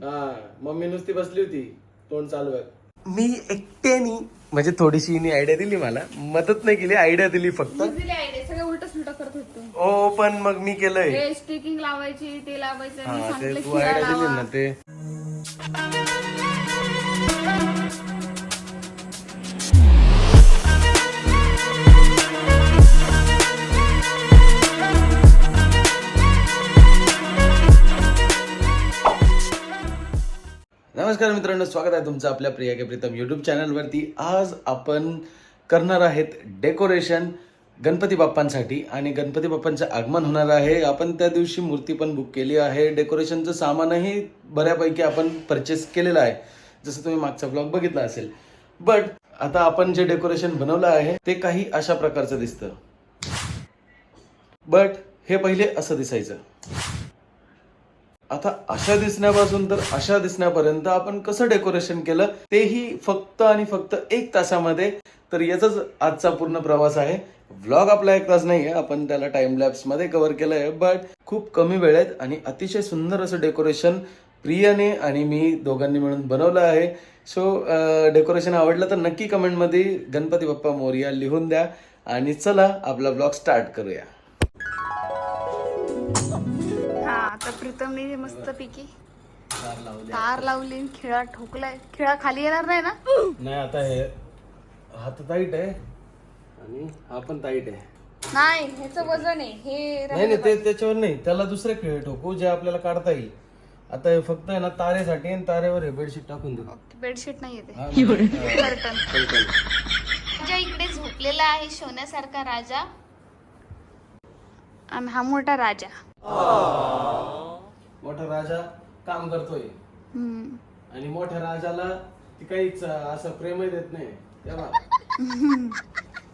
हा मम्मी नुसती बसली होती तोंड चालवत. मी एकट्यानी म्हणजे थोडीशी आयडिया दिली, मला मदत नाही केली, आयडिया दिली फक्त. सगळं उलट सुलट करत होतो. हो पण मग मी केलंय. स्टिकिंग लावायची, ते लावायचं, मी हा ते सांगितलं तू खिळा आयडिया दिली लावा. ना ते. नमस्कार मित्रांनो, स्वागत आहे तुमचं आपल्या प्रिया के प्रीतम यूट्यूब चॅनलवरती. आज आपण करणार आहेत डेकोरेशन गणपती बाप्पांसाठी, आणि गणपती बाप्पांचं आगमन होणार आहे. आपण त्या दिवशी मूर्ती पण बुक केली आहे. डेकोरेशनचं सामानही बऱ्यापैकी आपण परचेस केलेलं आहे, जसं तुम्ही मागचा ब्लॉग बघितला असेल. बट आता आपण जे डेकोरेशन बनवलं आहे ते काही अशा प्रकारचं दिसतं. बट हे पहिले असं दिसायचं. आता अशा दिसण्यापासून तर अशा दिसण्यापर्यंत आपण कसं डेकोरेशन केलं तेही फक्त आणि फक्त 1 तासामध्ये. तर याचाच आजचा पूर्ण प्रवास आहे. व्लॉग आपला 1 तास नाही आहे, आपण त्याला टाइम लॅप्स मध्ये कव्हर केलं आहे. बट खूप कमी वेळेत आणि अतिशय सुंदर असं डेकोरेशन प्रियाने आणि मी दोघांनी मिळून बनवलं आहे. सो डेकोरेशन आवडलं तर नक्की कमेंटमध्ये गणपती बाप्पा मोरया लिहून द्या. आणि चला आपला ब्लॉग स्टार्ट करूया. आता प्रीतमने मस्त पैकी तार लावली, खिळा ठोकलाय. खिळा खाली येणार नाही ना? नाही, आता हे हात टाईट आहे आणि हा पण टाईट आहे. नाही, ह्याचं वजन आहे हे. नाही ते त्याच्यावर नाही, त्याला दुसरे खिळे ठोकू जे आपल्याला काढता येईल. आता हे फक्त आहे ना तारेसाठी, आणि तारेवर हे बेडशीट टाकून देऊ. बेडशीट नाही येते. कर्टन. राजा इकडे झोपलेला आहे, सोन्यासारखा राजा. आणि हा मोठा राजा. मोठा राजा काम करतोय आणि मोठ्या राजाला ती काहीच असं प्रेमही देत नाही तेव्हा.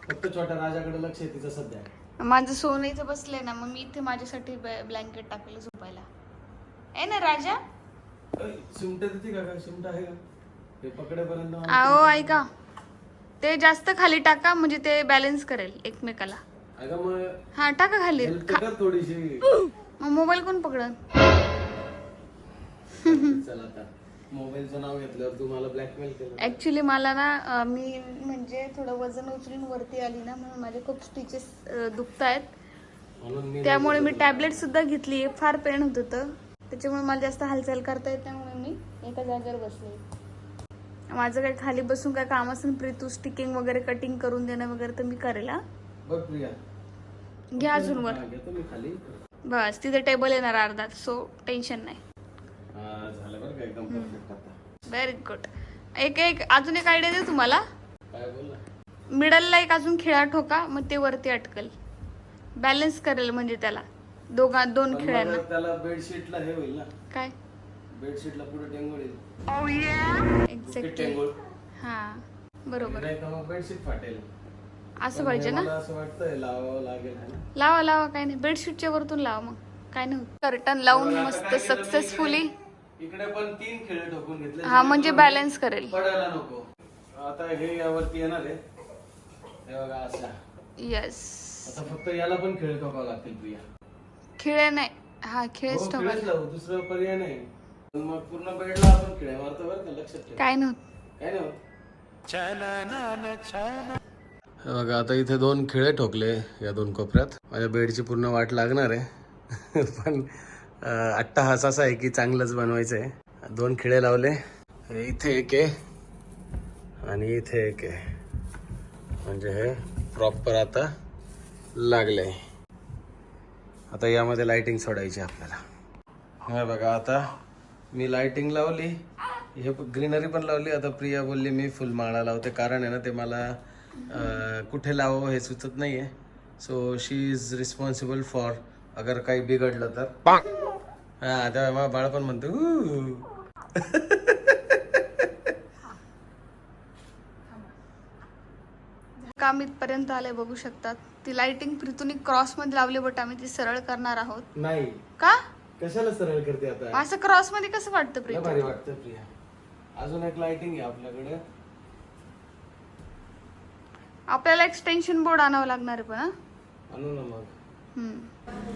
फक्त छोट्या राजाकडे लक्ष आहे तिचं सध्या. माझं सोन्याचं बसलंय ना, मग मी इथे माझ्यासाठी ब्लँकेट टाकलं झोपायला. आहे ना राजा? शिमट देते का? शिमट आहे का? हे पकडेपर्यंत अहो ऐका, ते जास्त खाली टाका म्हणजे ते बॅलन्स करेल एकमेकाला. हा टाका खाली. थोडीशी मग मोबाईल कोण पकडन? चल आता मोबाईलचं नाव घेतल्यावर तू मला ब्लॅकमेल केलं. ऍक्च्युली मला ना मी म्हणजे थोडं वजन उचलून वरती आली ना, म्हणून माझे खूप स्टिचेस दुखतायत. त्यामुळे मी टॅबलेट सुद्धा घेतली. फार पेन होत होतं, त्याच्यामुळे मला जास्त हालचाल करता येत, त्यामुळे मी एका जागेवर बसले. माझं काही खाली बसून काय काम असेल प्रीतू, स्टिकिंग वगैरे कटिंग करून देणं वगैरे तर मी करेल. बघ प्रिया, घ्या अजून वर. घेतो मी खाली. बस तिथे टेबल येणार अर्धा, सो टेन्शन नाही. झालं बरं का, एकदम परफेक्ट आता. Very good. एक अजून एक आयडिया दे तुम्हाला. काय बोल ना. मिडलला एक अजून खिळा ठोका, मग ते वरती अटकल, बॅलन्स करेल म्हणजे त्याला दोन खिळ्यांना. त्याला बेडशीटला हे होईल ना. काय? बेडशीटला पुढे टेंगोळ येईल. एक्झॅक्टली. हा बरोबर. नाही तर मग बेडशीट फाटेल. असं पाहिजे ना. मला असं वाटतंय लावावं लागेल है ना. लावा काय नाही, बेडशीटच्या वरतून लावा, मग काय नाही होत. कर्टन लावून मस्त सक्सेसफुली. इकडे पण 3 खिळे ठोकून घेतले. हा म्हणजे बॅलन्स करेल. पडायला नको. आता हे यावरती येणार आहे, हे बघा असं. येस. आता फक्त याला पण खिळे ठोकावं लागतील प्रिया. खिळे नाही, हा खिळेच खिळेच ठोका. लावू, दुसरं पर्याय नाही. मग पूर्ण बेडला आपण खिळे मारतो बरं का, लक्षात ठेव. काय नव्हत. काय नाही. बघा आता इथे 2 खिळे ठोकले या 2 कोपऱ्यात. माझ्या बेडची पूर्ण वाट लागणार आहे. पण अट्टाहास असा आहे की चांगलंच बनवायचं आहे. 2 खिळे लावले, इथे एक आहे आणि इथे एक आहे, म्हणजे हे प्रॉपर आता लागले. आता यामध्ये लाइटिंग सोडायची आपल्याला. हे बघा आता मी लाइटिंग लावली, हे ग्रीनरी पण लावली. आता प्रिया बोलली मी फुलमाळा लावते, कारण आहे ना ते मला कुठे लावावं हे सुचत नाही आहे. So she is responsible for अगर काही बिघडलं तर. हा तेव्हा मग बाळ पण म्हणतो काम इथपर्यंत आलंय, बघू शकतात. ती लाइटिंग प्रीतूने क्रॉस मध्ये लावली, बट आम्ही ती सरळ करणार आहोत. नाही का? कशाला सरळ करते आता? असं क्रॉस मध्ये कसं वाटतं प्रीतू? भारी वाटतं प्रिया. अजून एक लाइटिंग आहे आपल्याकडे. आपल्याला एक्सटेन्शन बोर्ड आणावं लागणार आहे पण. आणू ना मग.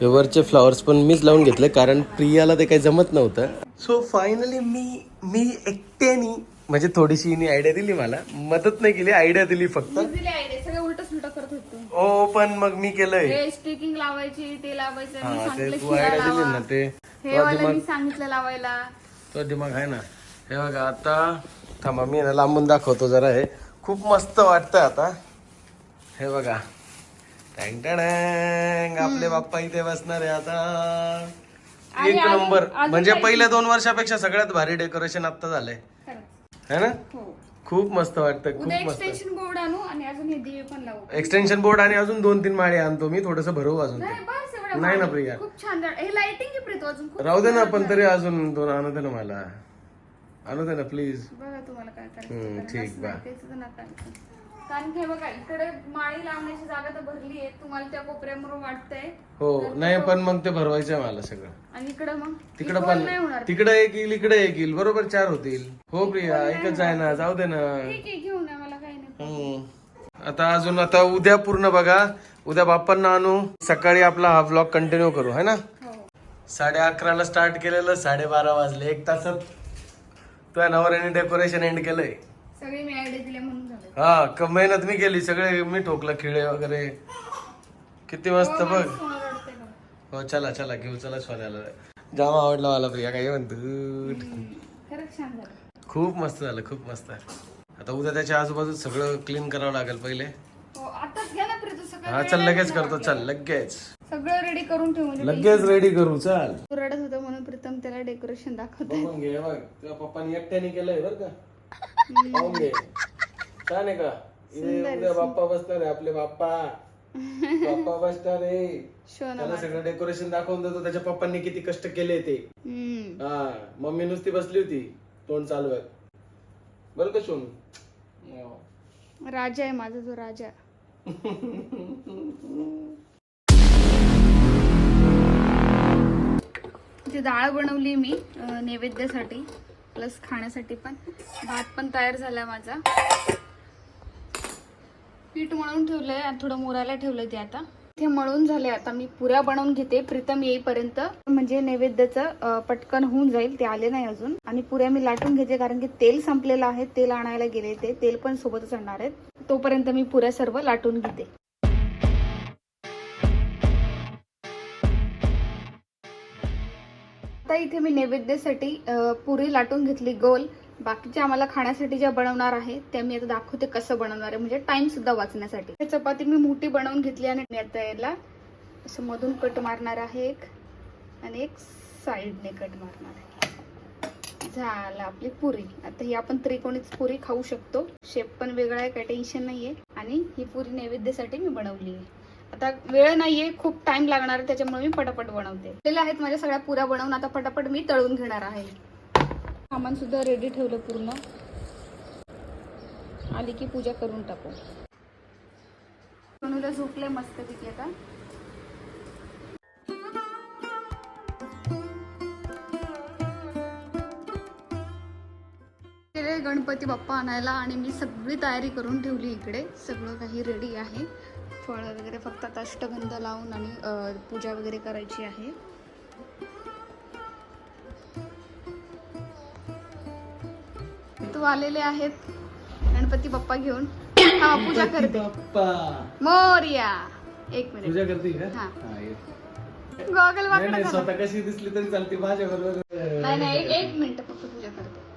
हे वरचे फ्लॉवर्स पण मीच लावून घेतले कारण प्रियाला ते काही जमत नव्हतं. सो फायनली मी एकट्याने म्हणजे थोडीशी हिने आयडिया दिली, मला मदत नाही केली, आयडिया दिली फक्त. सगळं उलट सुलट करत होतो. हो पण मग मी केलंय. स्टिकिंग लावायची, ते लावायचं, मी हा ते सांगितलं तू शिरा आयडिया दिली लावा. ना ते हे वाला मी सांगितलं लावायला. तो दिमाग आहे ना. हे बघा आता थांबा मी ना लांबून दाखवतो जरा. हे खूप मस्त वाटतं आता. हे बघा टँग टँग, आपले बाप्पा इथे बसणार आहे आता. एक नंबर. म्हणजे पहिल्या 2 वर्षापेक्षा सगळ्यात भारी डेकोरेशन आता झालंय है ना. खूप मस्त वाटतं, खूप मस्त. एक्सटेन्शन बोर्ड आणू आणि अजून हे दिवे पण लावू. एक्सटेन्शन बोर्ड आणि अजून 2-3 माळे आणतो मी, थोडस भरवू अजून. नाही ना प्रिया, खूप छान. हे लाइटिंग आहे अजून. राहू दे ना, पण तरी अजून 2 आणू दे ना मला, आणू दे ना प्लीज. बघा तुम्हाला काय करायचं. ठीक बा. कारण की बघा इकडे माळी लावण्याची जागा तर भरली आहे, तुम्हाला त्या कोपऱ्यावर वाटतंय. हो नाही पण मग ते भरवायचंय मला सगळं. आणि इकडे मग तिकडं पण तिकडे एक येईल, इकडे एक येईल, बरोबर 4 होतील. हो प्रिया एकच आहे ना, जाऊ दे ना. ठीक आहे घेऊन या, मला काही नाही. आता अजून आता उद्या पूर्ण बघा, उद्या बाप्पांना आणू, सकाळी आपला हा व्लॉग कंटिन्यू करू है ना. 11:30 स्टार्ट केलेलं, 12:30 वाजले. 1 तासात तुझ्या नवऱ्याने डेकोरेशन एंड केलंय. सगळे मी आयडिया दिल्या म्हणून झालं. हा मेहनत मी केली, सगळे मी ठोकलं, खिळे वगैरे किती मस्त बघ. हो चला चला घेऊ, चला सोन्याला. जाम आवडला मला प्रिया, काय म्हणतो. खरंच छान झालं. खूप मस्त झालं, खूप मस्त. आता उद्या त्याच्या आजूबाजू सगळं क्लीन करावं लागेल पहिले. आताच घ्या ना प्रीतू, सगळं. हा चल लगेच करतो, चल लगेच सगळं रेडी करून ठेवू. लगेच रेडी करू चल. रडत होतं म्हणून प्रीतम त्याला डेकोरेशन दाखवतो. बघून घे बघ, तुझ्या पप्पानी एकट्याने केलंय बरं का. पाहून घे, छान आहे का. इथे उद्या बाप्पा बसणार आहे, आपले बाप्पा. बाप्पा बसणार आहे. त्याला सगळं डेकोरेशन दाखवून देतो, त्याच्या पप्पांनी किती कष्ट केले ते. हा मम्मी नुसती बसली होती तोंड चालवत, बरं का सोनू. राजा आहे माझा तो राजा. ती डाळ बनवली मी नैवेद्यासाठी प्लस खाण्यासाठी पण. भात पण तयार झाला माझा. पीठ मळून ठेवलंय आणि थोडं मुरायला ठेवलंय ते. आता ते मळून झाले, आता मी पुऱ्या बनवून घेते प्रीतम येईपर्यंत, म्हणजे नैवेद्याचं पटकन होऊन जाईल. ते आले नाही अजून. आणि पुऱ्या मी लाटून घेते कारण की तेल संपलेलं आहे, तेल आणायला गेले ते. तेल पण सोबतच आणणार आहेत. तोपर्यंत मी पुऱ्या सर्व लाटून घेते. आता इथे मी नैवेद्यासाठी पुरी लाटून घेतली गोल. बाकीच्या आम्हाला खाण्यासाठी ज्या बनवणार आहे त्या मी आता दाखवते कसं बनवणार आहे, म्हणजे टाइम सुद्धा वाचण्यासाठी. चपाती मी मोठी बनवून घेतली आणि मी आता याला असं मधून कट मारणार आहे एक, आणि एक साईडने कट मारणार आहे. झालं आपली पुरी. आता ही आपण त्रिकोणीच पुरी खाऊ शकतो. शेप पण वेगळा आहे, काही टेन्शन नाहीये. आणि ही पुरी नैवेद्यासाठी मी बनवली आहे. आता वेळ नाहीये, खूप टाइम लागणार आहे, त्याच्यामुळे मी पटापट बनवते. ते आहेत माझ्या सगळ्या पुऱ्या बनवून. आता पटापट मी तळून घेणार आहे. सामान सुद्धा रेडी ठेवलं पूर्ण. आली की पूजा करून टाकू. सोनूला झोपले मस्त पैकी आता. गेले गणपती बाप्पा आणायला आणि मी सगळी तयारी करून ठेवली इकडे. सगळं काही रेडी आहे. फळ वगैरे फक्त आता अष्टगंध लावून आणि पूजा वगैरे करायची आहे. तू आलेले आहेत गणपती बाप्पा घेऊन. हा पूजा करते. मोरया. एक मिनिट पूजा करते का. हा गॉगल वाकडा स्वतः कशी दिसली तरी चालते माझ्या बरोबर. नाही नाही एक मिनिट फक्त पूजा करते.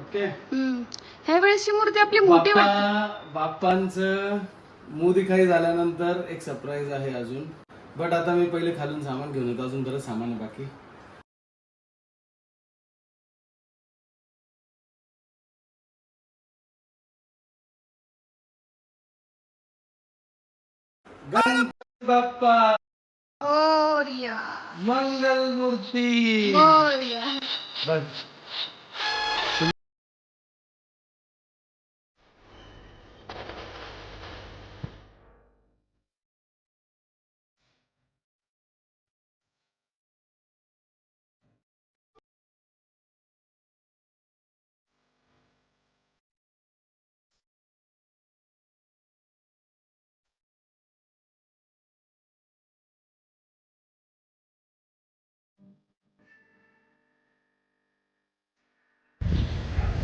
ओके. ह्या वेळेसची मूर्ती आपली मोठी वाटते. बाप्पांचं मोदीखाई झाल्यानंतर एक सरप्राईज आहे अजून. बट आता मी पहिले खालून सामान घेऊन येतो, अजून बरंच सामान आहे बाकी. गणपती बाप्पा मोरया. मंगल मूर्ती. मोरया. बस.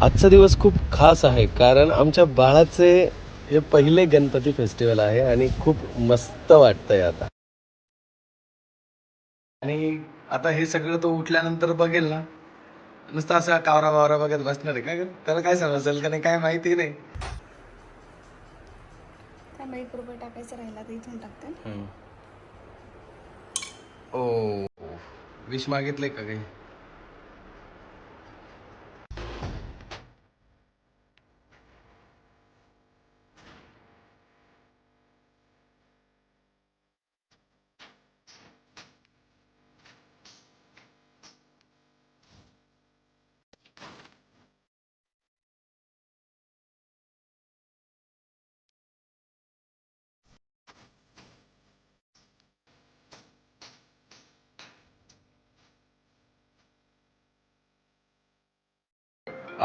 आजचा दिवस खूप खास आहे कारण आमच्या बाळाचे हे पहिले गणपती फेस्टिवल आहे आणि खूप मस्त वाटतंय आता. आणि आता हे सगळं तो उठल्यानंतर बघेल ना, नुसतं असं कावरा बावरा बघत बसणार आहे. काय त्याला काय समजेल का नाही काय माहिती नाही. त्यामुळे 1 रुपये टाकायचं राहिला तर इथून टाकते. ओ विश मागितले का काही?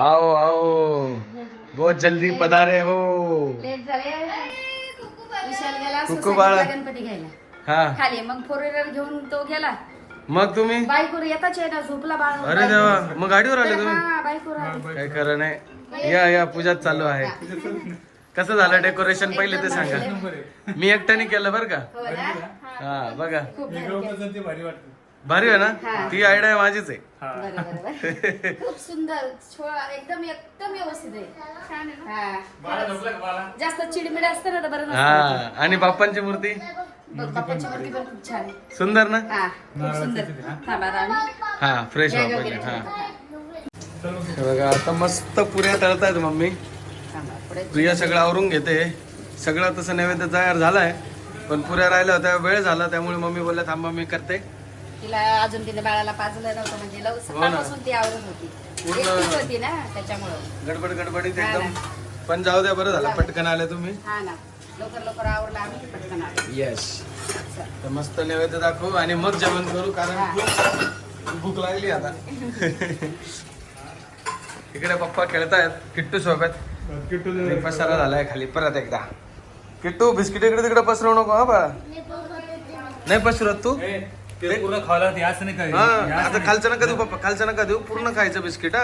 आओ आओ बहुत जल्दी पधारे हो. लेट झाले विशाल गेला कुकू सोसायटीला बाळा. गणपती घ्यायला हा खाली मग 4 व्हीलर घेऊन तो गेला मग तुम्ही? बाईकवर येताच आहे ना झोपला बाळ अरे देवा मग गाडीवर आले तुम्ही? हा बाईकवर आले. काय खरं नाही. या पूजात चालू आहे. कसं झालं डेकोरेशन पहिले ते सांगा. मी एकट्याने केलं बरं का. हो ना हा बघा खूप भारी केलं. भारी आहे ना. ती आयडिया माझीच आहे. बरं, बरं, बरं. खूप सुंदर एकदम एकदम व्यवस्थित आहे. छान आहे ना. हा. जास्त चिडमिड असतं ना तर बरं हा नसतं. आणि बाप्पांची मूर्ती बघ, बाप्पाची मूर्ती पण खूप छान आहे. सुंदर ना. हा खूप सुंदर. थांबा राणी. हा फ्रेश बॅग वापरले. वगैरे हा ठेवा. हे बघा आता मस्त पुऱ्या तळतायत मम्मी. थांबा, पुढे. प्रिया सगळं आवरून घेते. सगळं तसं नैवेद्य तयार झालाय पण पुऱ्या राहिल्या होत्या वेळ झाला त्यामुळे मम्मी बोलल्या थांबा मी करते. तिला अजून तिने बाळाला पाजलं नव्हतं म्हणजे सकाळपासून ती आवडत होती. पूर्ण- एकटीच होती ना त्याच्यामुळं. गडबडीत हा एकदम. पण जाऊ द्या बरं झालं पटकन आले तुम्ही. हा ना लवकर लवकर आवडला आम्ही पटकन आलो. येस चल. तर मस्त नैवेद्य दाखवू आणि मग जेवण करू कारण भूक लागली आता. इकडे पप्पा खेळतायत किट्टू सोबत. पसारा झालाय खाली परत एकदा. किट्टू बिस्किट इकडे तिकडे पसरवू नको हा बा. नाही पसरत तू. पूर्ण खायला असं नाही काय. हा आता खालचं नका देऊ पप्पा खालचं नका देऊ पूर्ण खायचं बिस्किट. हा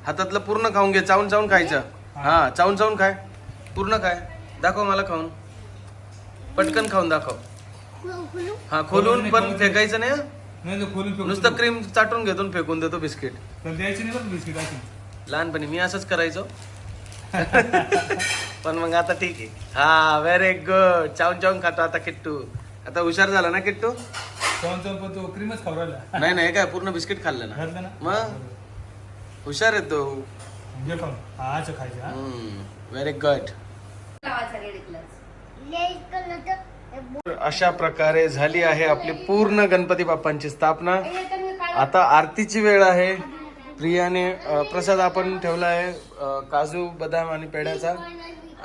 हातातलं पूर्ण खाऊन घे. चावून चावून खायचं. हा चावून चावून खाय पूर्ण खाय. दाखव मला खाऊन पटकन खाऊन दाखव. हा खोलून पण फेकायचं नाही. नाही तर खोलून फेकून नुसतं क्रीम चाटून घेतो फेकून देतो बिस्किट. तर द्यायची नाही बरं बिस्किट अशी. लहानपणी मी असंच करायचो. पण मग आता ठीक आहे. हा व्हेरी गुड. चावून चावून खातो आता किट्टू. आता हुशार झाला ना किट्टू. चवून चवून पण तो क्रीमच खाऊ राहिला. नाही काय पूर्ण बिस्किट खाल्लं ना. घातलं ना मग हुशार आहे तो. घे खाऊन. हा असं खायचं हा. Very good. लावायचा रेडीतलाच. अशा प्रकारे झाली आहे आपली पूर्ण गणपती बाप्पांची स्थापना. आता आरतीची वेळ आहे. प्रियाने प्रसाद आपण ठेवला आहे काजू बदाम आणि पेढ्याचा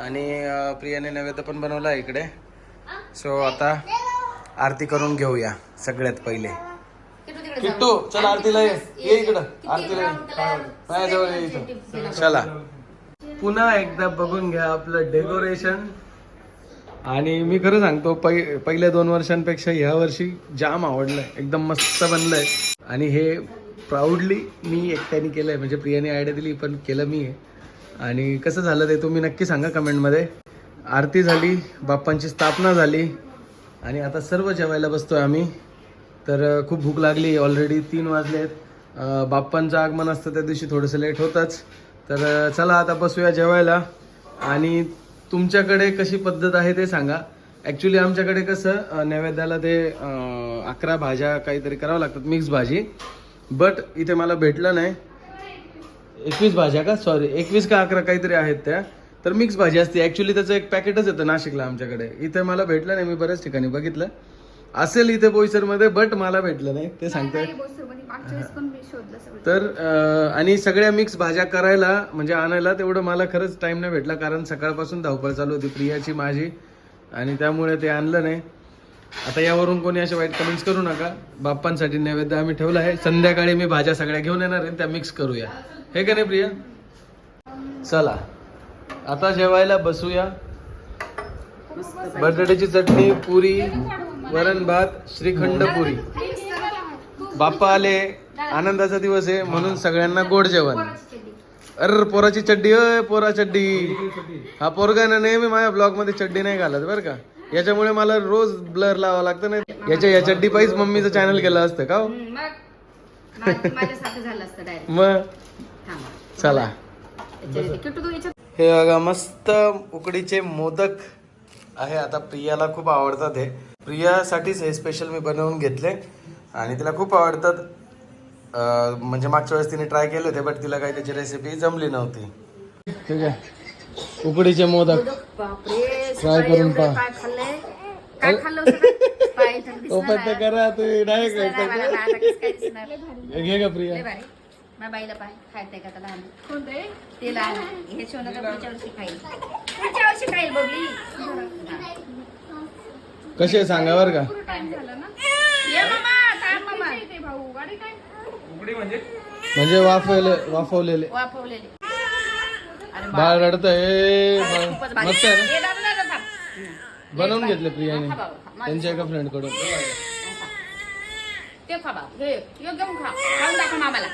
आणि प्रियाने नैवेद्य पण बनवला आहे इकडे. सो आता आरती करून घेऊया सगळ्यात पहिले. किट्टू चल आरतीला ये इकडं. आरतीला माझ्याजवळ ये इथं. चला पुन्हा एकदा बघून घ्या आपलं डेकोरेशन. आणि मी खरं सांगतो पहिल्या 2 वर्षांपेक्षा ह्या वर्षी जाम आवडलंय. एकदम मस्त बनलंय आणि हे प्राऊडली मी एकट्याने केलंय. म्हणजे प्रियाने आयडिया दिली पण केलं मी आहे. आणि कसं झालं ते तुम्ही नक्की सांगा कमेंटमध्ये. आरती झाली बाप्पांची स्थापना झाली आणि आता सर्व जेवायला बसतोय आम्ही. तर खूप भूक लागली. ऑलरेडी 3 वाजलेत. बाप्पांचं आगमन असतं त्या दिवशी थोडंसं लेट होतंच. तर चला आता बसूया जेवायला. आणि तुमच्याकडे कशी पद्धत आहे ते सांगा. ॲक्च्युली आमच्याकडे कसं नैवेद्याला ते 11 भाज्या काहीतरी करावं लागतात मिक्स भाजी. बट इथे मला भेटलं नाही. 21 भाज्या का सॉरी 21 का 11 काहीतरी आहेत त्या. तर मिक्स भाजी असते. ॲक्च्युली त्याचं एक पॅकेटच येतं नाशिकला आमच्याकडे. इथे मला भेटलं नाही. मी बऱ्याच ठिकाणी बघितलं असेल इथे बोईसरमध्ये बट मला भेटलं नाही ते सांगतोय. मागच्या वेळेस पण मी शोधलं सगळं. तर आणि सगळ्या मिक्स भाज्या करायला म्हणजे आणायला तेवढं मला खरंच टाइम नाही भेटला कारण सकाळपासून धावपळ चालू होती प्रियाची माझी आणि त्यामुळे ते आणलं नाही. आता यावरून कोणी असे वाईट कमेंट्स करू नका. बाप्पांसाठी नैवेद्य आम्ही ठेवला आहे. संध्याकाळी मी भाज्या सगळ्या घेऊन येणार आहे त्या मिक्स करूया. हे का नाही प्रिया. चला आता जेवायला बसूया. बटाट्याची चटणी पुरी वरण भात श्रीखंड पुरी. बाप्पा आले आनंदाचा दिवस आहे म्हणून सगळ्यांना गोड जेवण. अरे पोराची चड्डी अय पोरा चड्डी. हा पोरगा ना नेहमी माझ्या ब्लॉग मध्ये चड्डी नाही घालत बरं का. याच्यामुळे मला रोज ब्लर लावावं लागतं. नाही या चड्डी पाहिजे मम्मीचं चॅनल केलं असतं का हो? माझ्यासारखं झालं असतं डायरेक्ट. मग चला. हे बघा मस्त उकडीचे मोदक आहे. आता प्रियाला खूप आवडतात हे. प्रियासाठीच हे स्पेशल मी बनवून घेतले आणि तिला खूप आवडतात. म्हणजे मागच्या वेळेस तिने ट्राय केले होते बट तिला काही त्याची रेसिपी जमली नव्हती. ठीक आहे उकडीचे मोदक ट्राय करून पहा. काय खाल्लंय काय खाल्लं होतं पाय इथं दिसलं ओपन तर करा तू नाही नाही, मला आता कसं काय दिसणार? घे का प्रिया. लय भारी. माझ्या बाईला पाय खायचंय का त्याला कोणते ते लहान हे शिवणं तर पुढच्या वर्षी खाईल पुढच्या वर्षी खाईल बबली. कसे सांगा बर का. ये मामा थांब मामा उकडी म्हणजे म्हणजे वाफवलेले वाफवलेले. अरे बाळ रडतंय. खूपच भारी. मस्त आहे ना. ये दादा, दादा, थांब. बनवून घेतले प्रियाने खा बाबा, त्यांच्या एका फ्रेंड कडून. ते खा बाबा हे घेऊन खा खाऊन दाखव मामाला.